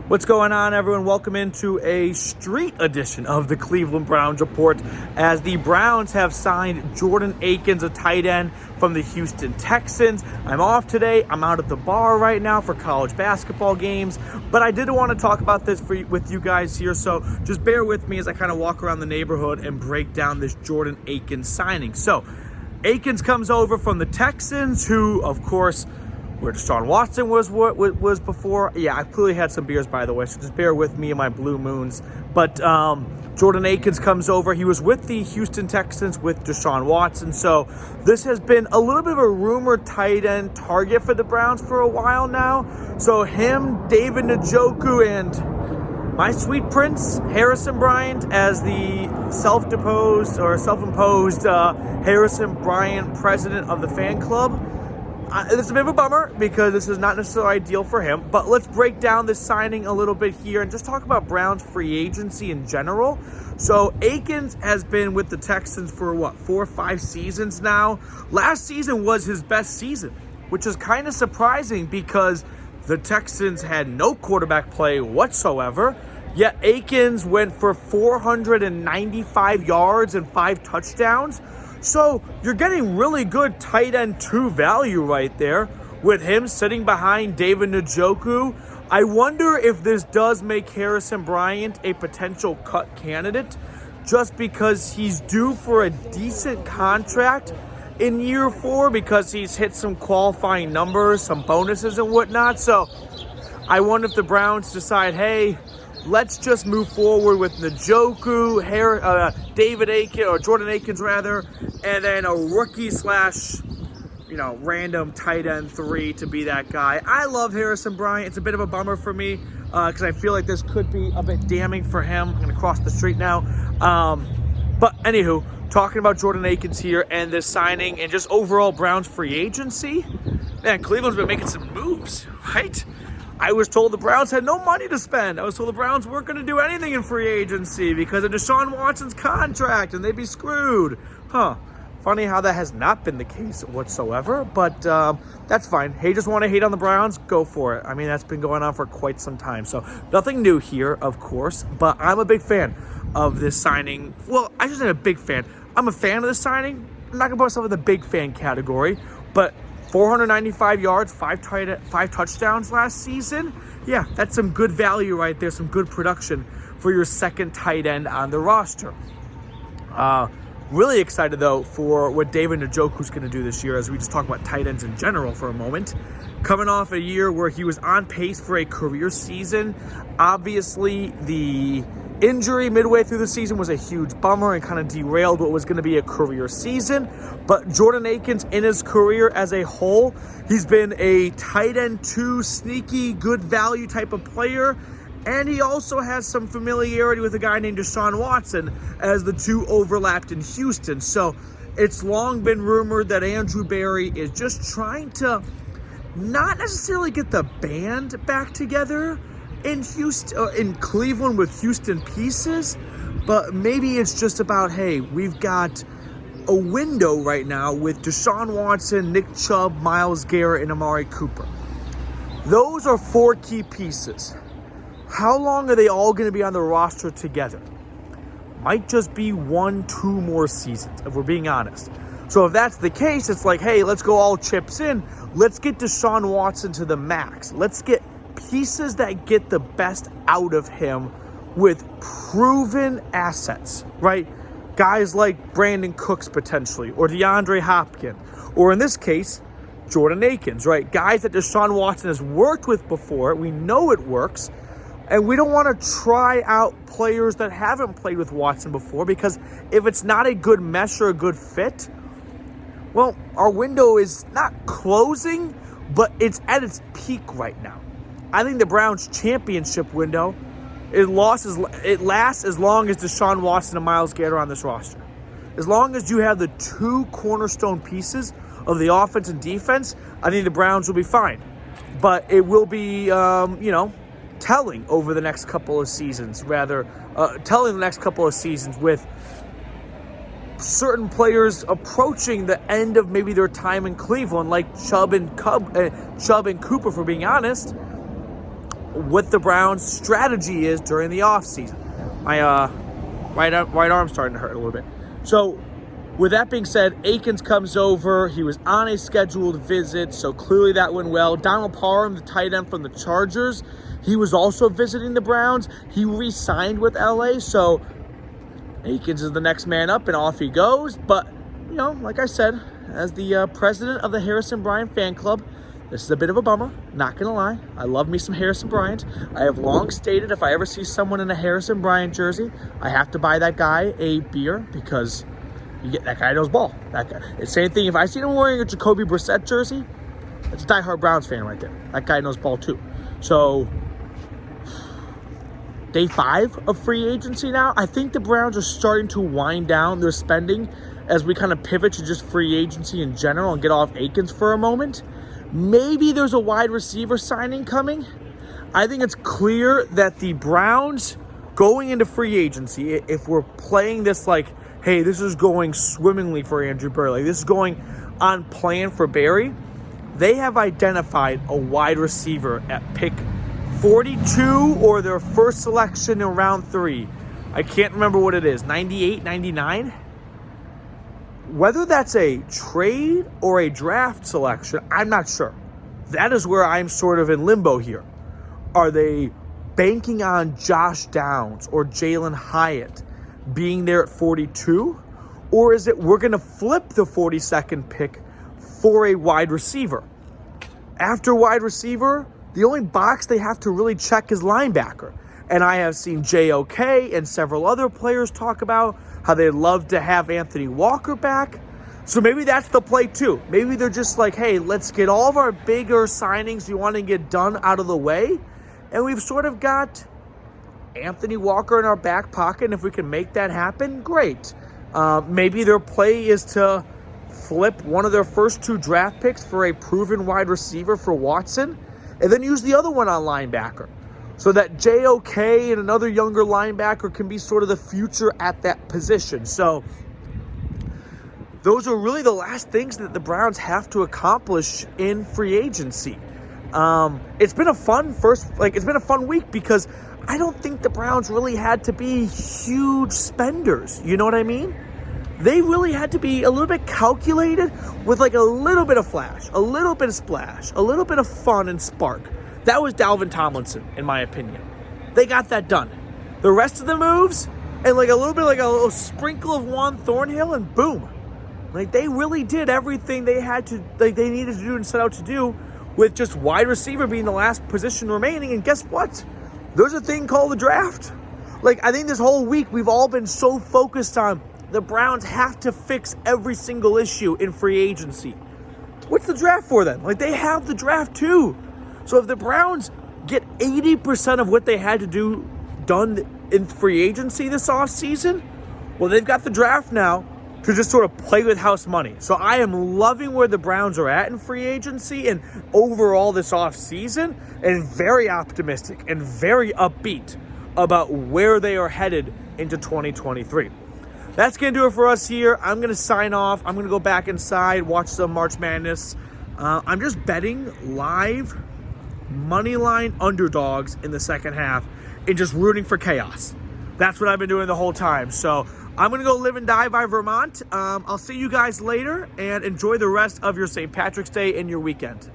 What's going on, everyone? Welcome into a street edition of the Cleveland Browns Report, as the Browns have signed Jordan Akins, a tight end from the Houston Texans. I'm off today. I'm out at the bar right now for college basketball games, but I did want to talk about this with you guys here, so just bear with me as I kind of walk around the neighborhood and break down this Jordan Akins signing. So, Akins comes over from the Texans, who, of course, where Deshaun Watson was before. Yeah, I clearly had some beers, by the way, so just bear with me and my blue moons. But Jordan Akins comes over. He was with the Houston Texans with Deshaun Watson. So this has been a little bit of a rumored tight end target for the Browns for a while now. So him, David Njoku, and my sweet prince, Harrison Bryant, as the self-imposed Harrison Bryant president of the fan club. It's a bit of a bummer because this is not necessarily ideal for him, but let's break down this signing a little bit here and just talk about Browns free agency in general. So Akins has been with the Texans for 4 or 5 seasons now. Last season was his best season, which is kind of surprising because the Texans had no quarterback play whatsoever. Yet Akins went for 495 yards and 5 touchdowns. So you're getting really good tight end 2 value right there with him sitting behind David Njoku. I wonder if this does make Harrison Bryant a potential cut candidate just because he's due for a decent contract in year 4 because he's hit some qualifying numbers, some bonuses and whatnot. So I wonder if the Browns decide, hey, let's just move forward with Njoku, David Akins, or Jordan Akins rather, and then a rookie / random tight end 3 to be that guy. I love Harrison Bryant. It's a bit of a bummer for me because I feel like this could be a bit damning for him. I'm going to cross the street now. But anywho, talking about Jordan Akins here and this signing and just overall Browns free agency, man, Cleveland's been making some moves, right? I was told the Browns had no money to spend. I was told the Browns weren't going to do anything in free agency because of Deshaun Watson's contract and they'd be screwed. Funny how that has not been the case whatsoever, but that's fine. Hey, just want to hate on the Browns? Go for it. I mean, that's been going on for quite some time. So nothing new here, of course, but I'm a big fan of this signing. Well, I shouldn't say a big fan. I'm a fan of this signing. I'm not going to put myself in the big fan category, but 495 yards, 5 touchdowns last season. Yeah, that's some good value right there, some good production for your second tight end on the roster. Really excited, though, for what David Njoku's going to do this year as we just talk about tight ends in general for a moment. Coming off a year where he was on pace for a career season. Obviously, the injury midway through the season was a huge bummer and kind of derailed what was going to be a career season. But Jordan Akins, in his career as a whole, he's been a tight end 2, sneaky, good value type of player. And he also has some familiarity with a guy named Deshaun Watson as the 2 overlapped in Houston. So it's long been rumored that Andrew Berry is just trying to not necessarily get the band back together in Houston, in Cleveland with Houston pieces, but maybe it's just about, hey, we've got a window right now with Deshaun Watson, Nick Chubb, Myles Garrett, and Amari Cooper. Those are 4 key pieces. How long are they all going to be on the roster together? Might just be 1-2 more seasons, if we're being honest. So if that's the case, it's like, hey, let's go all chips in. Let's get Deshaun Watson to the max. Let's get pieces that get the best out of him with proven assets, right? Guys like Brandon Cooks potentially, or DeAndre Hopkins, or in this case, Jordan Akins, right? Guys that Deshaun Watson has worked with before. We know it works. And we don't want to try out players that haven't played with Watson before because if it's not a good mesh or a good fit, well, our window is not closing, but it's at its peak right now. I think the Browns' championship window, it lasts as long as Deshaun Watson and Myles Garrett are on this roster. As long as you have the 2 cornerstone pieces of the offense and defense, I think the Browns will be fine. But it will be, telling over the next couple of seasons, with certain players approaching the end of maybe their time in Cleveland, like Chubb and Cooper, for being honest. what the Browns' strategy is during the offseason. My right arm's starting to hurt a little bit. So with that being said, Akins comes over. He was on a scheduled visit, so clearly that went well. Donald Parham, the tight end from the Chargers, he was also visiting the Browns. He re-signed with LA, so Akins is the next man up, and off he goes. But, you know, like I said, as the president of the Harrison Bryant fan club, this is a bit of a bummer, not going to lie. I love me some Harrison Bryant. I have long stated if I ever see someone in a Harrison Bryant jersey, I have to buy that guy a beer because that guy knows ball. That guy. It's the same thing. If I see him wearing a Jacoby Brissett jersey, that's a diehard Browns fan right there. That guy knows ball too. So, day 5 of free agency now. I think the Browns are starting to wind down their spending as we kind of pivot to just free agency in general and get off Akins for a moment. Maybe there's a wide receiver signing coming. I think it's clear that the Browns going into free agency, if we're playing this like, hey, this is going swimmingly for Andrew Berry, like this is going on plan for Berry, they have identified a wide receiver at pick 42 or their first selection in round 3. I can't remember what it is, 98, 99? Whether that's a trade or a draft selection, I'm not sure. That is where I'm sort of in limbo here. Are they banking on Josh Downs or Jalen Hyatt being there at 42? Or is it we're going to flip the 42nd pick for a wide receiver? After wide receiver, the only box they have to really check is linebacker. And I have seen JOK and several other players talk about how they'd love to have Anthony Walker back. So maybe that's the play too. Maybe they're just like, hey, let's get all of our bigger signings we want to get done out of the way. And we've sort of got Anthony Walker in our back pocket. And if we can make that happen, great. Maybe their play is to flip one of their first 2 draft picks for a proven wide receiver for Watson and then use the other one on linebacker, so that JOK and another younger linebacker can be sort of the future at that position. So those are really the last things that the Browns have to accomplish in free agency. It's been a fun week because I don't think the Browns really had to be huge spenders. You know what I mean? They really had to be a little bit calculated with like a little bit of flash, a little bit of splash, a little bit of fun and spark. That was Dalvin Tomlinson, in my opinion. They got that done. The rest of the moves, and like a little sprinkle of Juan Thornhill, and boom. Like they really did everything they had to, like they needed to do and set out to do, with just wide receiver being the last position remaining. And guess what? There's a thing called the draft. Like I think this whole week we've all been so focused on the Browns have to fix every single issue in free agency. What's the draft for then? Like they have the draft too. So if the Browns get 80% of what they had to do done in free agency this offseason, well, they've got the draft now to just sort of play with house money. So I am loving where the Browns are at in free agency and overall this offseason, and very optimistic and very upbeat about where they are headed into 2023. That's going to do it for us here. I'm going to sign off. I'm going to go back inside, watch some March Madness. I'm just betting live moneyline underdogs in the second half and just rooting for chaos. That's what I've been doing the whole time. So I'm going to go live and die by Vermont. I'll see you guys later and enjoy the rest of your St. Patrick's Day and your weekend.